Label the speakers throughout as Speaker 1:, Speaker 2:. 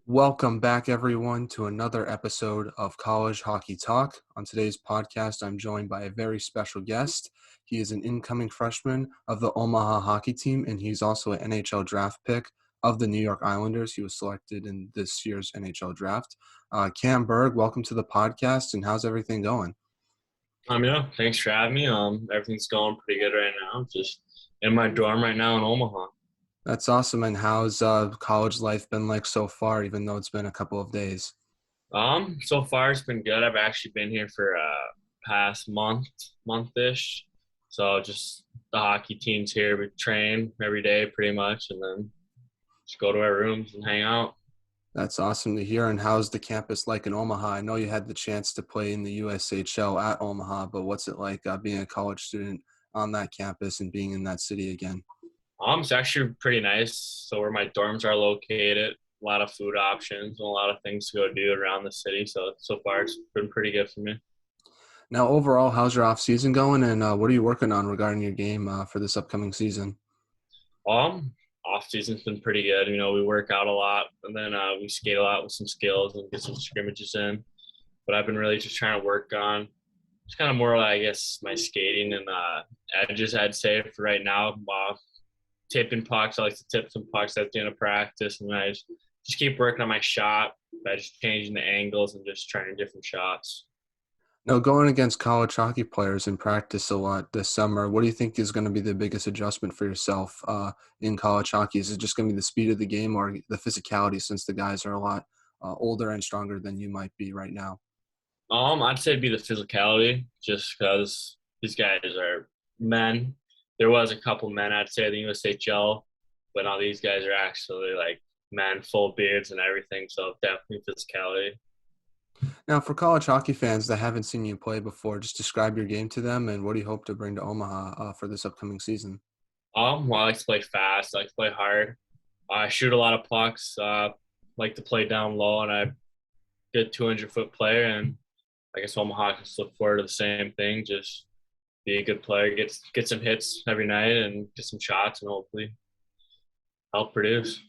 Speaker 1: Welcome back, everyone, to another episode of College Hockey Talk. On today's podcast, I'm joined by a very special guest. He is an incoming freshman of the Omaha hockey team, and he's also an NHL draft pick of the New York Islanders. He was selected in this year's NHL draft. Cam Berg, welcome to the podcast, and how's everything going?
Speaker 2: Yeah, thanks for having me. Everything's going pretty good right now. Just in my dorm right now in Omaha.
Speaker 1: That's awesome. And how's college life been like so far, even though it's been a couple of days?
Speaker 2: So far it's been good. I've actually been here for past month-ish. So just the hockey team's here. We train every day pretty much, and then just go to our rooms and hang out.
Speaker 1: That's awesome to hear. And how's the campus like in Omaha? I know you had the chance to play in the USHL at Omaha, but what's it like being a college student on that campus and being in that city again?
Speaker 2: It's actually pretty nice. So where my dorms are located, a lot of food options and a lot of things to go do around the city. So far it's been pretty good for me.
Speaker 1: Now, overall, how's your off season going, and what are you working on regarding your game for this upcoming season?
Speaker 2: Off season's been pretty good. We work out a lot, and then we skate a lot with some skills and get some scrimmages in. But I've been really just trying to work on just kind of more, I guess, my skating and edges. I'd say for right now, tipping pucks. I like to tip some pucks at the end of practice, and I just keep working on my shot by just changing the angles and just trying different shots.
Speaker 1: Now, going against college hockey players in practice a lot this summer, what do you think is going to be the biggest adjustment for yourself in college hockey? Is it just going to be the speed of the game or the physicality, since the guys are a lot older and stronger than you might be right now?
Speaker 2: I'd say it'd be the physicality, just because these guys are men. There was a couple men, I'd say, in the USHL, but now these guys are actually like men, full beards and everything. So definitely physicality.
Speaker 1: Now, for college hockey fans that haven't seen you play before, just describe your game to them, and what do you hope to bring to Omaha for this upcoming season?
Speaker 2: Well, I like to play fast. I like to play hard. I shoot a lot of pucks. Like to play down low, and I'm a good 200-foot player. And I guess Omaha can look forward to the same thing. Just be a good player, get some hits every night, and get some shots, and hopefully help produce.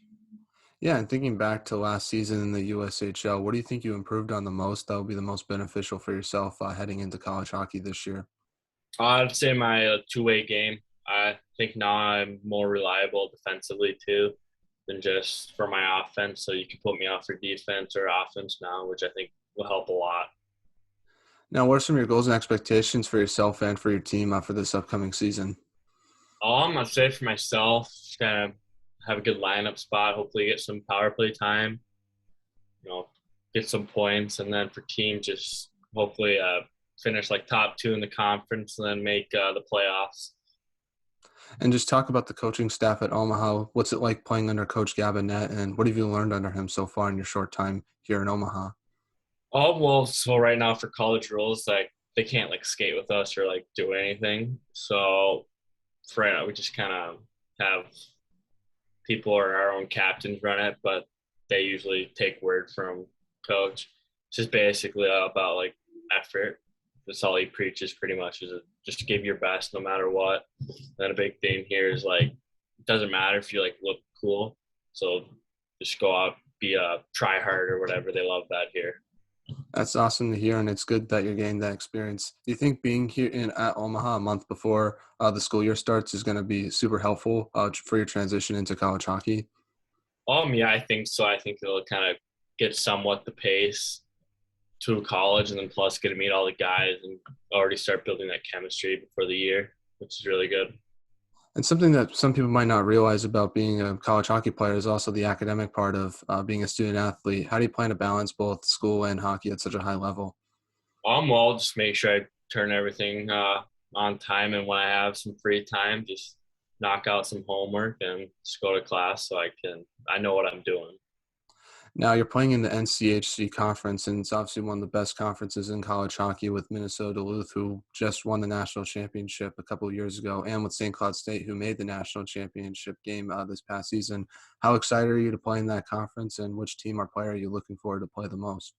Speaker 1: Yeah, and thinking back to last season in the USHL, what do you think you improved on the most that would be the most beneficial for yourself heading into college hockey this year?
Speaker 2: I'd say my two-way game. I think now I'm more reliable defensively too than just for my offense. So you can put me off for defense or offense now, which I think will help a lot.
Speaker 1: Now, what are some of your goals and expectations for yourself and for your team for this upcoming season?
Speaker 2: I'd say for myself, just kind of have a good lineup spot. Hopefully, get some power play time. Get some points, and then for team, just hopefully finish like top two in the conference, and then make the playoffs.
Speaker 1: And just talk about the coaching staff at Omaha. What's it like playing under Coach Gabinet, and what have you learned under him so far in your short time here in Omaha?
Speaker 2: Oh well, so right now for college rules, like they can't like skate with us or like do anything. So for right now, we just kind of have people or our own captains run it, but they usually take word from coach. It's just basically about like effort. That's all he preaches pretty much is just give your best no matter what. Then a big thing here is like it doesn't matter if you like look cool. So just go out, be a try hard or whatever. They love that here.
Speaker 1: That's awesome to hear, and it's good that you're getting that experience. Do you think being here at Omaha a month before the school year starts is going to be super helpful for your transition into college hockey?
Speaker 2: Yeah, I think so. I think it'll kind of get somewhat the pace to college, and then plus get to meet all the guys and already start building that chemistry before the year, which is really good.
Speaker 1: And something that some people might not realize about being a college hockey player is also the academic part of being a student athlete. How do you plan to balance both school and hockey at such a high level?
Speaker 2: Well, just make sure I turn everything on time, and when I have some free time, just knock out some homework and just go to class so I know what I'm doing.
Speaker 1: Now you're playing in the NCHC conference, and it's obviously one of the best conferences in college hockey with Minnesota Duluth, who just won the national championship a couple of years ago, and with St. Cloud State, who made the national championship game this past season. How excited are you to play in that conference, and which team or player are you looking forward to play the most?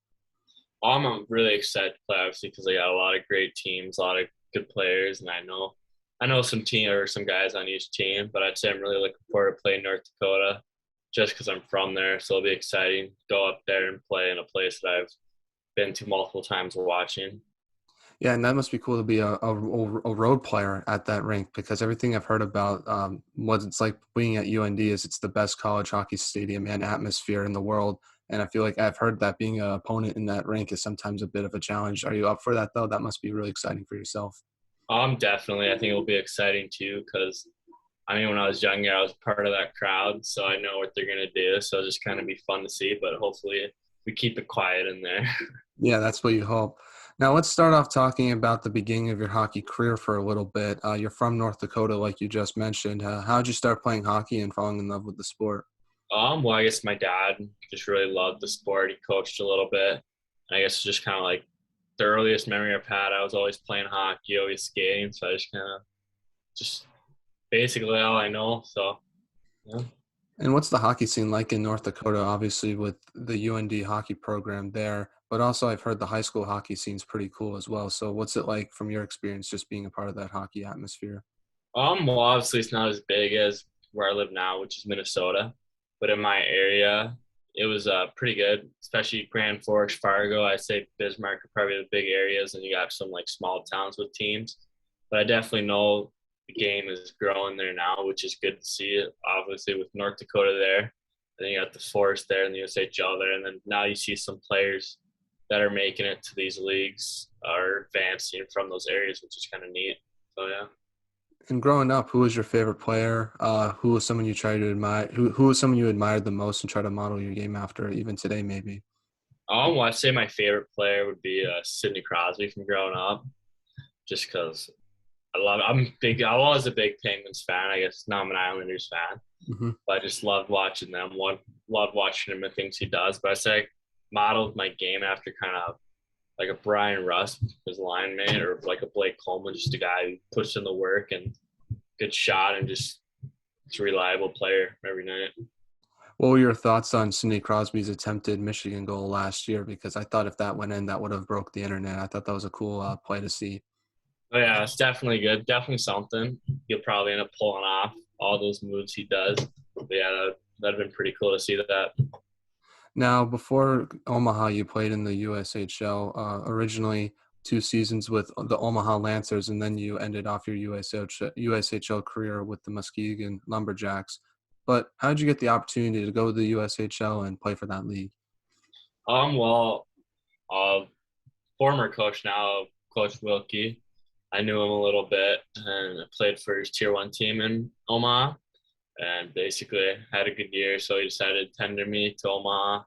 Speaker 2: I'm really excited to play, obviously, because they got a lot of great teams, a lot of good players, and I know some team or some guys on each team, but I'd say I'm really looking forward to playing North Dakota just because I'm from there. So it'll be exciting to go up there and play in a place that I've been to multiple times watching.
Speaker 1: Yeah, and that must be cool to be a road player at that rink because everything I've heard about what it's like being at UND is it's the best college hockey stadium and atmosphere in the world. And I feel like I've heard that being an opponent in that rink is sometimes a bit of a challenge. Are you up for that though? That must be really exciting for yourself.
Speaker 2: Definitely. I think it'll be exciting too because I mean, when I was younger, I was part of that crowd, so I know what they're gonna do. So it'll just kind of be fun to see, but hopefully we keep it quiet in there.
Speaker 1: Yeah, that's what you hope. Now let's start off talking about the beginning of your hockey career for a little bit. You're from North Dakota, like you just mentioned. How did you start playing hockey and falling in love with the sport?
Speaker 2: Well, I guess my dad just really loved the sport. He coached a little bit. I guess it's just kind of like the earliest memory I've had. I was always playing hockey, always skating, so I just kind of just basically all I know. So yeah.
Speaker 1: And what's the hockey scene like in North Dakota? Obviously, with the UND hockey program there, but also I've heard the high school hockey scene's pretty cool as well. So, what's it like from your experience just being a part of that hockey atmosphere?
Speaker 2: Well, obviously it's not as big as where I live now, which is Minnesota, but in my area, it was pretty good, especially Grand Forks, Fargo. I say Bismarck are probably the big areas, and you got some like small towns with teams. But I definitely know the game is growing there now, which is good to see. Obviously, with North Dakota there, then you got the Forest there and the USHL there, and then now you see some players that are making it to these leagues are advancing from those areas, which is kind of neat. So yeah.
Speaker 1: And growing up, who was your favorite player? Who was someone you try to admire? Who was someone you admired the most and try to model your game after, even today, maybe?
Speaker 2: Well, I'd say my favorite player would be Sidney Crosby from growing up, just because I love. I'm big. I was a big Penguins fan. I guess now I'm an Islanders fan,
Speaker 1: Hmm.
Speaker 2: but I just loved watching them. Loved watching him and things he does. But I say I modeled my game after kind of like a Brian Rust, his line mate, or like a Blake Coleman, just a guy who puts in the work and good shot and just it's a reliable player every night.
Speaker 1: What were your thoughts on Sidney Crosby's attempted Michigan goal last year? Because I thought if that went in, that would have broke the internet. I thought that was a cool play to see.
Speaker 2: But yeah, it's definitely good. Definitely something. He'll probably end up pulling off all those moves he does. But yeah, that'd been pretty cool to see that.
Speaker 1: Now, before Omaha, you played in the USHL. Originally, 2 seasons with the Omaha Lancers, and then you ended off your USHL career with the Muskegon Lumberjacks. But how did you get the opportunity to go to the USHL and play for that league?
Speaker 2: Well, uh, former coach now, Coach Wilkie. I knew him a little bit, and I played for his Tier 1 team in Omaha. And basically, had a good year, so he decided to tender me to Omaha,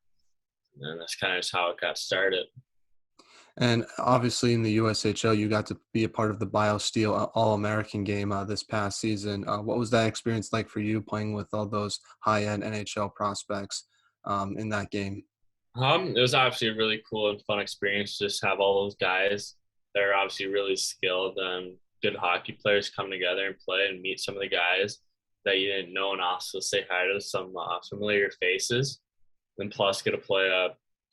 Speaker 2: and that's kind of just how it got started.
Speaker 1: And obviously, in the USHL, you got to be a part of the BioSteel All-American game this past season. What was that experience like for you playing with all those high-end NHL prospects in that game?
Speaker 2: It was obviously a really cool and fun experience to just have all those guys that are obviously really skilled and good hockey players come together and play and meet some of the guys that you didn't know and also say hi to some familiar faces. And plus get to play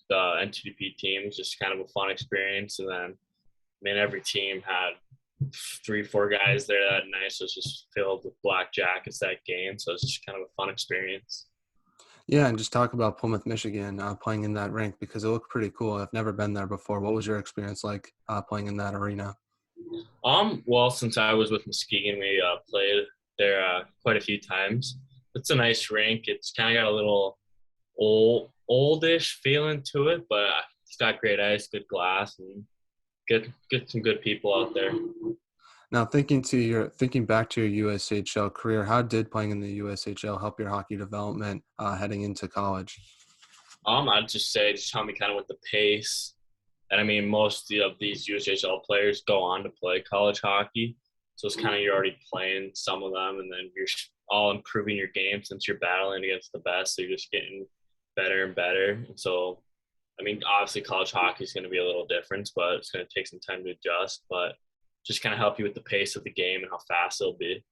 Speaker 2: the NTDP team was just kind of a fun experience. And then, I mean, every team had 3, 4 guys there that night, so it's just filled with black jackets that game. So it's just kind of a fun experience.
Speaker 1: Yeah, and just talk about Plymouth, Michigan, playing in that rink because it looked pretty cool. I've never been there before. What was your experience like playing in that arena?
Speaker 2: Well, since I was with Muskegon, we played there quite a few times. It's a nice rink. It's kind of got a little oldish feeling to it, but it's got great ice, good glass, and get some good people out there.
Speaker 1: Now, thinking back to your USHL career, how did playing in the USHL help your hockey development heading into college?
Speaker 2: I'd just say just help me kind of with the pace. And I mean, most of these USHL players go on to play college hockey. So it's kind of you're already playing some of them, and then you're all improving your game since you're battling against the best. So you're just getting better and better. And so, I mean, obviously college hockey is going to be a little different, but it's going to take some time to adjust. But just kind of help you with the pace of the game and how fast it'll be.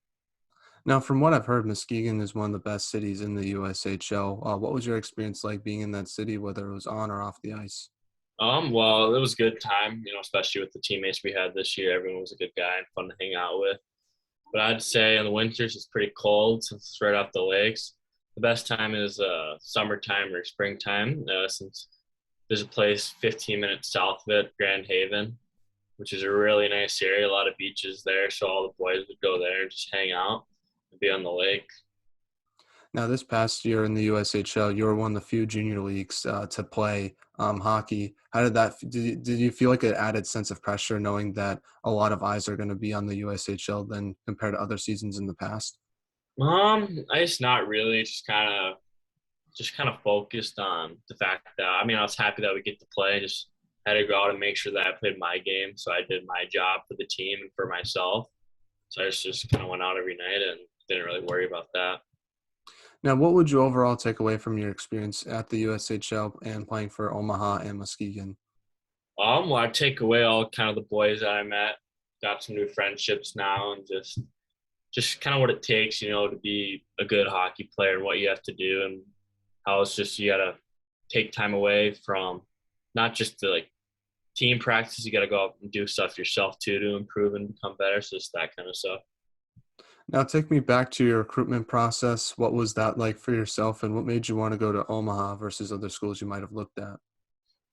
Speaker 1: Now, from what I've heard, Muskegon is one of the best cities in the USHL. What was your experience like being in that city, whether it was on or off the ice?
Speaker 2: Well, it was a good time, especially with the teammates we had this year. Everyone was a good guy and fun to hang out with. But I'd say in the winters it's pretty cold since it's right off the lakes. the best time is summertime or springtime, since there's a place 15 minutes south of it, Grand Haven, which is a really nice area. A lot of beaches there, so all the boys would go there and just hang out and be on the lake.
Speaker 1: Now, this past year in the USHL, you were one of the few junior leagues to play hockey. How did that? Did you feel like an added sense of pressure knowing that a lot of eyes are going to be on the USHL than compared to other seasons in the past?
Speaker 2: I just not really, just kind of focused on the fact that I was happy that we get to play. Just had to go out and make sure that I played my game, so I did my job for the team and for myself. So I just kind of went out every night and didn't really worry about that.
Speaker 1: Now, what would you overall take away from your experience at the USHL and playing for Omaha and Muskegon?
Speaker 2: Well, I take away all kind of the boys that I met, got some new friendships now, and just kind of what it takes, to be a good hockey player and what you have to do, and how it's just you gotta take time away from not just the like team practice. You gotta go out and do stuff yourself too to improve and become better. So just that kind of stuff.
Speaker 1: Now, take me back to your recruitment process. What was that like for yourself, and what made you want to go to Omaha versus other schools you might have looked at?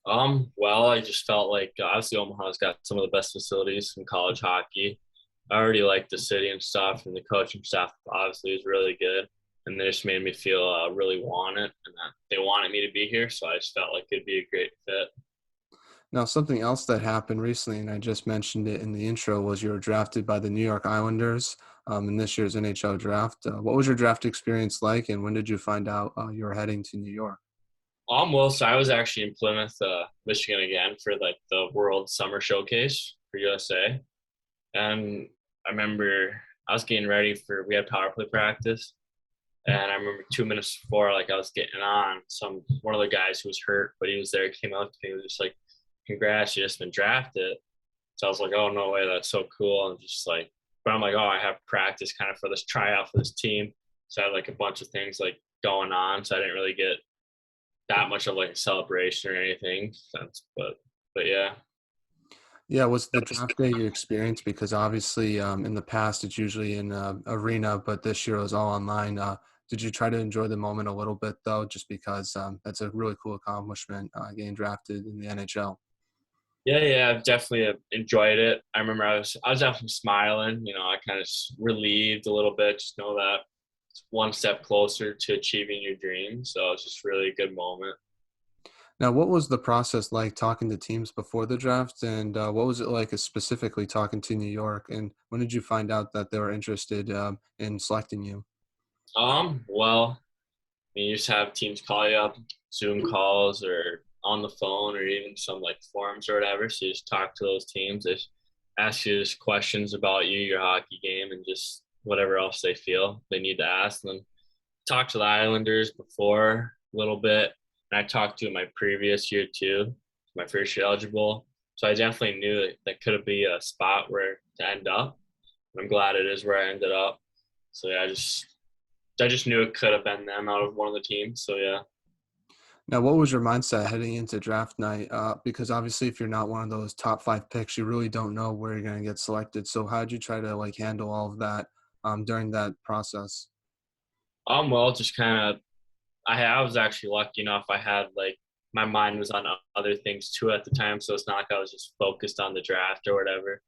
Speaker 2: Well, I just felt like obviously Omaha's got some of the best facilities in college hockey. I already liked the city and stuff, and the coaching staff obviously is really good. And they just made me feel really want it, and that they wanted me to be here. So I just felt like it'd be a great fit.
Speaker 1: Now, something else that happened recently, and I just mentioned it in the intro, was you were drafted by the New York Islanders in this year's NHL draft. What was your draft experience like, and when did you find out you were heading to New York?
Speaker 2: Well, so I was actually in Plymouth, Michigan again for like the World Summer Showcase for USA, and I remember I was getting ready for we had power play practice, and I remember 2 minutes before like I was getting on, one of the guys who was hurt, but he was there, came up to me, was just like, "Congrats, you just been drafted." So I was like, "Oh no way, that's so cool!" And just like, but I'm like, "Oh, I have practice kind of for this tryout for this team." So I had like a bunch of things like going on, so I didn't really get that much of like a celebration or anything. But yeah.
Speaker 1: Yeah, was the draft day you experienced? Because obviously, in the past, it's usually in arena, but this year it was all online. Did you try to enjoy the moment a little bit, though, just because that's a really cool accomplishment, getting drafted in the NHL?
Speaker 2: Yeah, I've definitely enjoyed it. I remember I was definitely smiling. I kind of relieved a little bit, just know that it's one step closer to achieving your dream. So it's just really a good moment.
Speaker 1: Now, what was the process like talking to teams before the draft, and what was it like specifically talking to New York? And when did you find out that they were interested in selecting you?
Speaker 2: Well, you just have teams call you up, Zoom calls or on the phone or even some like forums or whatever. So you just talk to those teams. They ask you just questions about you, your hockey game, and just whatever else they feel they need to ask. And then talked to the Islanders before a little bit, and I talked to my previous year too, my first year eligible. So I definitely knew that could be a spot where to end up. I'm glad it is where I ended up. So yeah, I just knew it could have been them out of one of the teams. So yeah.
Speaker 1: Now, what was your mindset heading into draft night? Because obviously, if you're not one of those top five picks, you really don't know where you're going to get selected. So, how did you try to like handle all of that during that process?
Speaker 2: Well, just kind of I was actually lucky enough. I had like my mind was on other things too at the time, so it's not like I was just focused on the draft or whatever.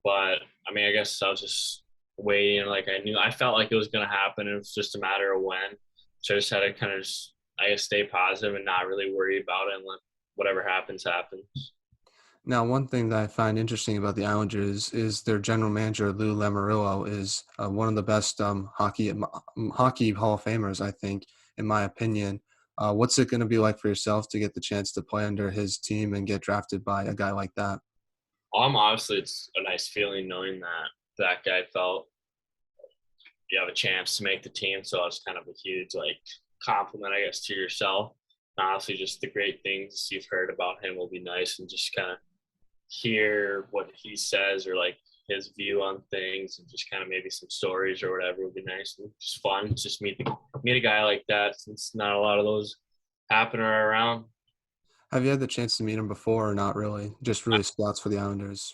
Speaker 2: But I guess I was just waiting. Like I felt like it was gonna happen. It was just a matter of when. So I just had to kind of just, I guess, stay positive and not really worry about it and let whatever happens happen.
Speaker 1: Now, one thing that I find interesting about the Islanders is their general manager Lou Lamoriello is one of the best hockey Hall of Famers, I think, in my opinion. What's it going to be like for yourself to get the chance to play under his team and get drafted by a guy like that?
Speaker 2: Obviously it's a nice feeling knowing that that guy felt you have a chance to make the team. So it's kind of a huge like compliment, I guess, to yourself. And honestly, just the great things you've heard about him will be nice, and just kind of hear what he says or like his view on things, and just kind of maybe some stories or whatever would be nice and just fun. Just meet a guy like that, since not a lot of those happen or are around.
Speaker 1: Have you had the chance to meet him before or not really? Just really scouts for the Islanders.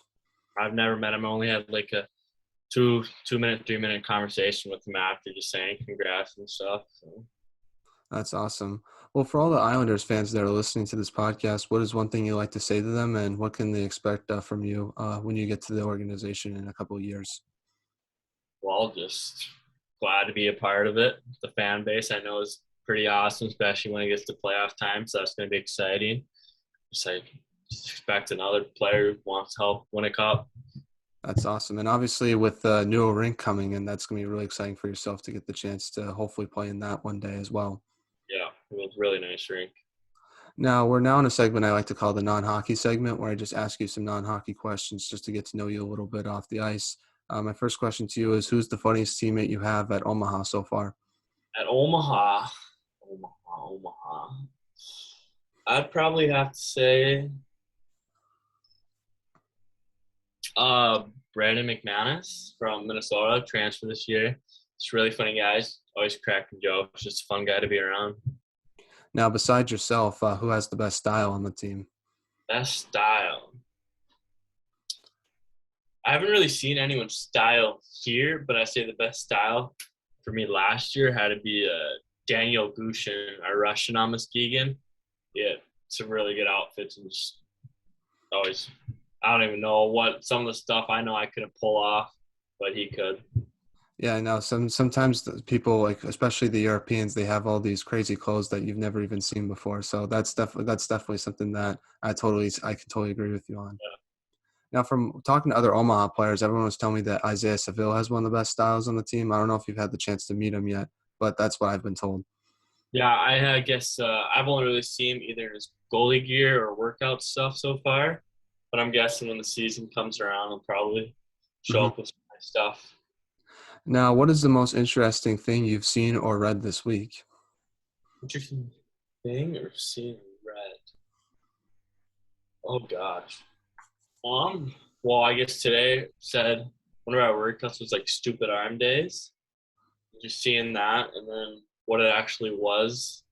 Speaker 2: I've never met him. I only had like 2 minute, 3 minute conversation with them after, just saying congrats and stuff. So.
Speaker 1: That's awesome. Well, for all the Islanders fans that are listening to this podcast, what is one thing you like to say to them, and what can they expect from you when you get to the organization in a couple of years?
Speaker 2: Well, just glad to be a part of it. The fan base I know is pretty awesome, especially when it gets to playoff time. So that's going to be exciting. Just expect another player who wants to help win a cup.
Speaker 1: That's awesome. And obviously with the new rink coming in, that's going to be really exciting for yourself to get the chance to hopefully play in that one day as well.
Speaker 2: Yeah, it was a really nice rink.
Speaker 1: Now, we're now in a segment I like to call the non-hockey segment, where I just ask you some non-hockey questions just to get to know you a little bit off the ice. My first question to you is, who's the funniest teammate you have at Omaha so far?
Speaker 2: At Omaha. I'd probably have to say Brandon McManus from Minnesota, transferred this year. Just really funny guys, always cracking jokes. Just a fun guy to be around.
Speaker 1: Now, besides yourself, who has the best style on the team?
Speaker 2: Best style. I haven't really seen anyone's style here, but I say the best style for me last year had to be Daniel Gushin, our Russian on Muskegon. Yeah, some really good outfits and just always. I don't even know what some of the stuff I know I couldn't pull off, but he could.
Speaker 1: Yeah, I know. Sometimes people, like especially the Europeans, they have all these crazy clothes that you've never even seen before. So that's definitely something that I can totally agree with you on.
Speaker 2: Yeah.
Speaker 1: Now, from talking to other Omaha players, everyone was telling me that Isaiah Seville has one of the best styles on the team. I don't know if you've had the chance to meet him yet, but that's what I've been told.
Speaker 2: Yeah, I guess I've only really seen him either in his goalie gear or workout stuff so far. But I'm guessing when the season comes around, he'll probably show up with some nice stuff.
Speaker 1: Now, what is the most interesting thing you've seen or read this week?
Speaker 2: Interesting thing or seen or read? Oh gosh. Well, I guess today said one of our workouts was like stupid arm days. Just seeing that, and then what it actually was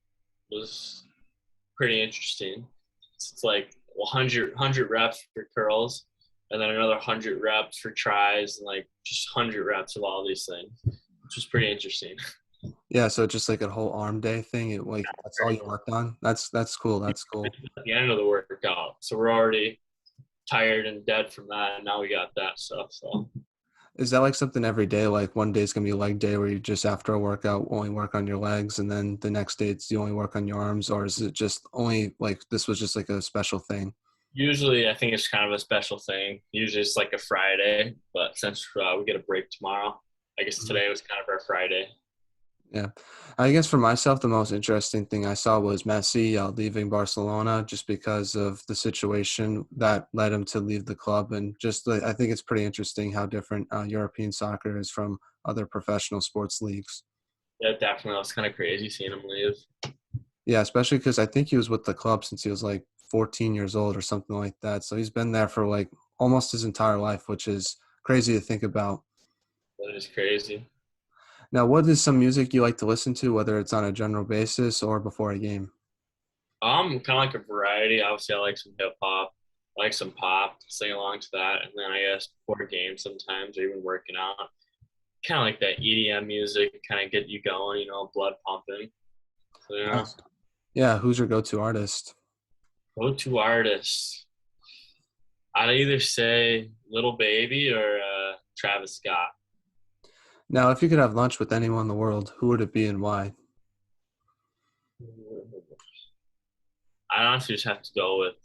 Speaker 2: pretty interesting. It's like 100 reps for curls, and then another 100 reps for tries, and like just 100 reps of all these things, which was pretty interesting.
Speaker 1: Yeah, so just like a whole arm day thing. That's all you worked on. That's cool. That's cool.
Speaker 2: At the end of the workout, so we're already tired and dead from that, and now we got that stuff. So
Speaker 1: Is that like something every day? Like one day is gonna be a leg day where you just after a workout only work on your legs, and then the next day you only work on your arms, or is it just only like this was just like a special thing?
Speaker 2: usually, I think it's kind of a special thing. Usually, it's like a Friday, but since we get a break tomorrow, I guess today was kind of our Friday.
Speaker 1: Yeah. I guess for myself, the most interesting thing I saw was Messi leaving Barcelona just because of the situation that led him to leave the club. And just I think it's pretty interesting how different European soccer is from other professional sports leagues.
Speaker 2: Yeah, definitely. It was kind of crazy seeing him leave.
Speaker 1: Yeah, especially because I think he was with the club since he was like 14 years old or something like that. So he's been there for like almost his entire life, which is crazy to think about.
Speaker 2: That is crazy.
Speaker 1: Now, what is some music you like to listen to, whether it's on a general basis or before a game?
Speaker 2: Kind of like a variety. Obviously, I like some hip hop, I like some pop, sing along to that, and then I guess before a game sometimes, or even working out, kind of like that EDM music, kind of get you going, blood pumping. So yeah,
Speaker 1: Nice. Yeah, who's your go-to artist?
Speaker 2: go-to artists. I'd either say Little Baby or Travis Scott.
Speaker 1: Now, if you could have lunch with anyone in the world, who would it be and why?
Speaker 2: I honestly just have to go with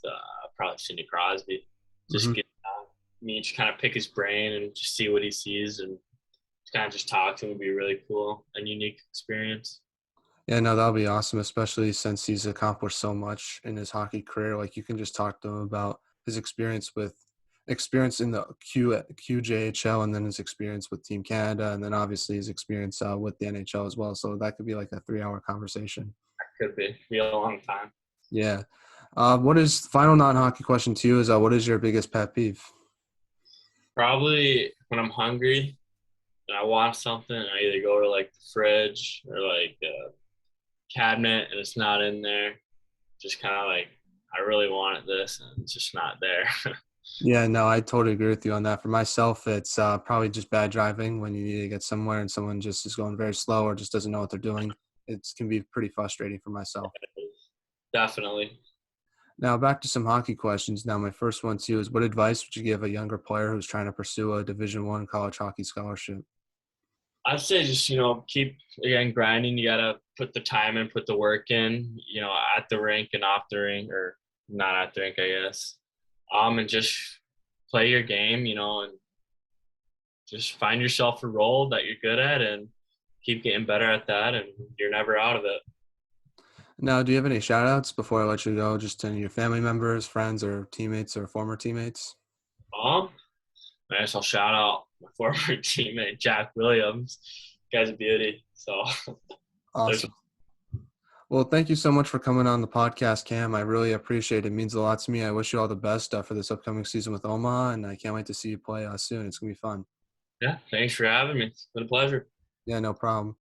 Speaker 2: probably Sidney Crosby.
Speaker 1: Hmm.
Speaker 2: Just get me just kind of pick his brain and just see what he sees and kind of just talk to him would be really cool and unique experience.
Speaker 1: Yeah, no, that'll be awesome, especially since he's accomplished so much in his hockey career. Like you can just talk to him about his experience in the QJHL and then his experience with Team Canada and then obviously his experience with the NHL as well. So that could be like a 3-hour conversation.
Speaker 2: Could be a long time.
Speaker 1: Yeah. What is final non-hockey question to you is what is your biggest pet peeve?
Speaker 2: Probably when I'm hungry and I want something, I either go to like the fridge or like a cabinet and it's not in there. Just kind of like I really wanted this and it's just not there.
Speaker 1: Yeah, no, I totally agree with you on that. For myself, it's probably just bad driving when you need to get somewhere and someone just is going very slow or just doesn't know what they're doing. It can be pretty frustrating for myself.
Speaker 2: Definitely.
Speaker 1: Now, back to some hockey questions. Now, my first one to you is, what advice would you give a younger player who's trying to pursue a Division I college hockey scholarship?
Speaker 2: I'd say just, keep again grinding. You gotta put the time in, put the work in, at the rink and off the rink, or not at the rink, I guess. And just play your game, and just find yourself a role that you're good at and keep getting better at that, and you're never out of it.
Speaker 1: Now, do you have any shout outs before I let you go, just to any of your family members, friends, or teammates or former teammates?
Speaker 2: Um, I guess I'll shout out my former teammate Jack Williams. Guy's a beauty. So there's
Speaker 1: Awesome. Well, thank you so much for coming on the podcast, Cam. I really appreciate it. It means a lot to me. I wish you all the best for this upcoming season with Omaha, and I can't wait to see you play soon. It's going to be fun.
Speaker 2: yeah, thanks for having me. It's been a pleasure.
Speaker 1: Yeah, no problem.